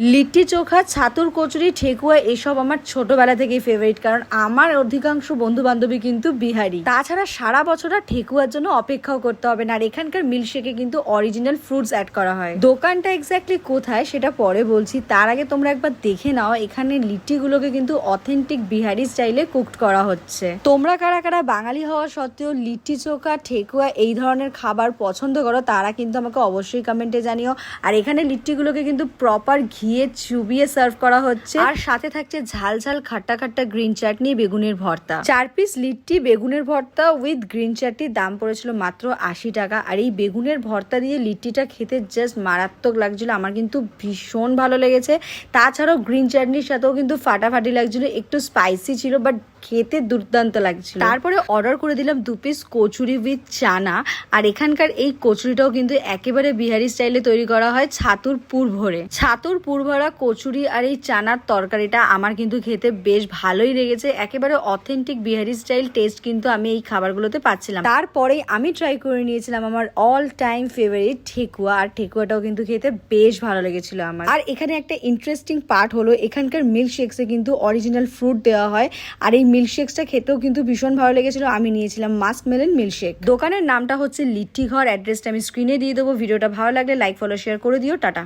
লিট্টি চোখা, ছাতুর কচুরি, ঠেকুয়া এসব আমার ছোটবেলা থেকেই ফেভারিট, কারণ আমার অধিকাংশ বন্ধু বান্ধবী কিন্তু বিহারি। তাছাড়া সারা বছর আর ঠেকুয়ার জন্য অপেক্ষাও করতে হবে না। আর এখানকার মিল্কশেকে কিন্তু অরিজিনাল ফ্রুটস অ্যাড করা হয়। দোকানটা এক্স্যাক্টলি কোথায় সেটা পরে বলছি, তার আগে তোমরা একবার দেখে নাও এখানে লিট্টিগুলোকে কিন্তু অথেন্টিক বিহারি স্টাইলে কুকড করা হচ্ছে। তোমরা কারা কারা বাঙালি হওয়া সত্ত্বেও লিট্টি চোখা, ঠেকুয়া এই ধরনের খাবার পছন্দ করো তারা কিন্তু আমাকে অবশ্যই কমেন্টে জানিও। আর এখানে লিট্টিগুলোকে কিন্তু প্রপার ঘিয়ে চুবিয়ে সার্ভ করা হচ্ছে, আর সাথে থাকছে ঝাল ঝাল খাট্টা খাট্টা গ্রিন চাটনি, বেগুনের ভর্তা। 4 পিস লিট্টি, বেগুনের ভর্তা উইথ গ্রিন চাটনির দাম পড়েছিল মাত্র 80 টাকা। আর এই বেগুনের ভর্তা দিয়ে লিট্টিটা খেতে জাস্ট মারাত্মক লাগছিল, আমার কিন্তু ভীষণ ভালো লেগেছে। তাছাড়াও গ্রিন চাটনির সাথেও কিন্তু ফাটাফাটি লাগছিল, একটু স্পাইসি ছিল বাট খেতে দুর্দান্ত লাগছিল। তারপরে অর্ডার করে দিলাম 2 পিস কচুরি উইথ চানা। আর এখানকার এই কচুরিটাও কিন্তু একেবারে বিহারি স্টাইলে তৈরি করা হয়, ছাতুর পুর ভরে। ছাতুর পুর ভরা কচুরি আর এই চানার তরকারিটা আমার কিন্তু খেতে বেশ ভালোই লেগেছে। একেবারে অথেন্টিক বিহারি স্টাইল টেস্ট কিন্তু আমি এই খাবারগুলোতে পাচ্ছিলাম। তারপরে আমি ট্রাই করে নিয়েছিলাম আমার অল টাইম ফেভারিট ঠেকুয়া, আর ঠেকুয়াটাও কিন্তু খেতে বেশ ভালো লেগেছিল আমার। আর এখানে একটা ইন্টারেস্টিং পার্ট হলো এখানকার মিল্কশেকসে কিন্তু অরিজিনাল ফ্রুট দেওয়া হয়, আর এই মিল্কশেকসটা খেতেও কিন্তু ভীষণ ভালো লেগেছিল। আমি নিয়েছিলাম মাস্ক মেলন মিল্কশেক। দোকানের নামটা হচ্ছে লিট্টি ঘর, অ্যাড্রেসটা আমি স্ক্রিনে দিয়ে দেবো। ভিডিওটা ভালো লাগলে লাইক, ফলো, শেয়ার করে দিও। টাটা।